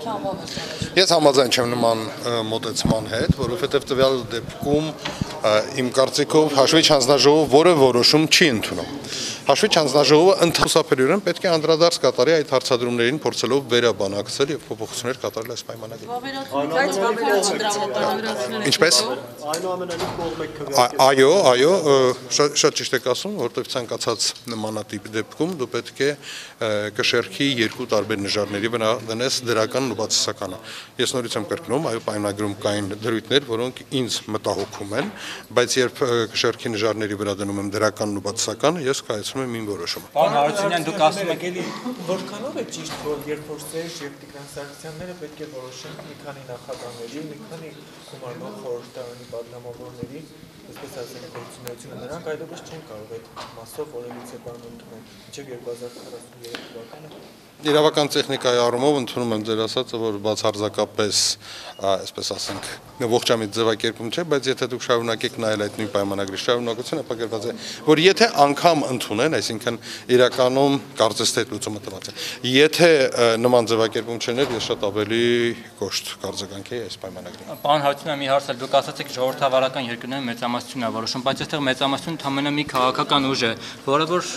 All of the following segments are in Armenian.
Ես համաձայն չեմ նման մոտեցման հետ, որովհետև տվյալ դեպքում իմ կարծիքով հաշվիչ հանձնաժողովը որևէ որոշում չի ընդունում։ Հաշվիչ հանձնաժողովը ընդհանրապես պետք է անդրադարձ կատարի այդ հարցադրումներին, փորձելով վերաբանակցել եւ փոփոխություններ կատարել այս պայմանագրին։ Ինչպես։ Այո, շատ ճիշտ եք ասում, որովհետև ցանկացած նմանատիպ դեպքում դու պետք է կշեռքի երկու տարբեր նժարների վրա դնես դրական ու բացասականը։ Ես նորից եմ կրկնում, այո, պայմանագրում կային դրույթներ, որոնք ինձ մտահոգում են, բայց երբ կշեռքի նժարների վրա դնում եմ դրականն ու բացասականը, ես կայացնում եմ իմ որոշումը։ Պարոն Հարությունյան, դուք ասում եք որքանով է ճիշտ, որ երբ որ Սերժ եւ Տիգրան Սարգսյանները պետք է որոշեն մի քանի նախագահների, մի քանի գումարվող խորհրդարանի պատգամավորների, այսպես ասենք, գործունեությունը, նրանք այլևս չեն կարող այդ մասով որևիցե բան ընդունել։ Մինչև 2043 թվականը Իրավական տեխնիկայի առումով ընդունում եմ ձեր ասածը, որ բացարձակապես, այսպես ասենք, ողջամիտ ձևակերպում չէ, բայց եթե դուք շարունակեք նայել այդ նույն պայմանագրի շարունակությունը, ապագերված է, որ եթե անգամ ընդունեն, այսինքն իրականում կարծես թե լուծումը տված է։ Եթե նման ձևակերպում չներ, ես շատ ավելի կոշտ կարձագանքեի այս պայմանագրին։ Պարոն Հարությունյան, մի հարց է, դուք ասացիք ժողովրդավարական երկրներում մեծամասնությունն է որոշում, բայց այստեղ մեծամասնությունը ընդամենը մի քաղաքական ուժ է, որը որ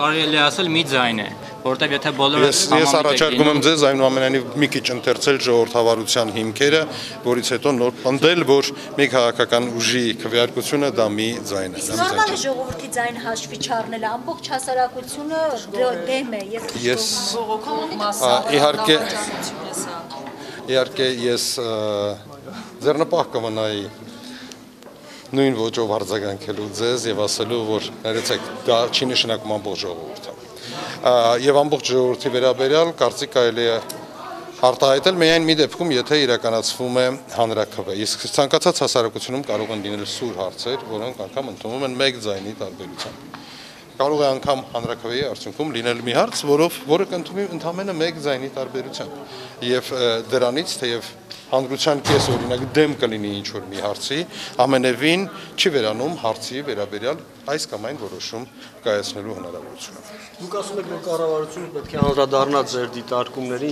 կարելի է ասել մի ձայն է, որտեղ եթե բոլորը Ես առաջարկում եմ ձեզ այնուամենայնիվ մի քիչ ընթերցել ժողովրդավարության հիմքերը, որից հետո նոր պնդել, որ մի քաղաքական ուժի քվեարկությունը դա մի ձայն է։ Նորմալ է ժողովրդի ձայն հաշվի չառնելը, ամբողջ հասարակությունը դեմ է եւ Իհարկե ես ձեռնպահ կմնայի նույն ոճով արձագանքելու ձեզ եւ ասելու, որ ներեցեք, դա չի նշանակում ամբողջ ժողովուրդը։ Եվ ամբողջ ժողովրդի վերաբերյալ կարծիք կարելի է արտահայտել միայն մի դեպքում, եթե իրականացվում է հանրաքվե։ Իսկ ցանկացած հասարակությունում կարող են լինել սուր հարցեր, որոնք անգամ ընդունվում են մեկ ձայնի տարբերությամբ։ Կարող է անգամ հանրաքվեի արդյունքում լինել մի հարց, որը կընդունվի ընդամենը մեկ ձայնի տարբերությամբ։ Եվ դրանից, թեև հանրության կես օրինակ դեմ կլինի ինչ-որ մի հարցի, ամենևին չի վերանում հարցի վերաբերյալ այս կամ այն որոշում կայացնելու հնարավորությունը։ Դուք ասում եք, որ կառավարությունը պետք է անդրադառնա ձեր դիտարկումներին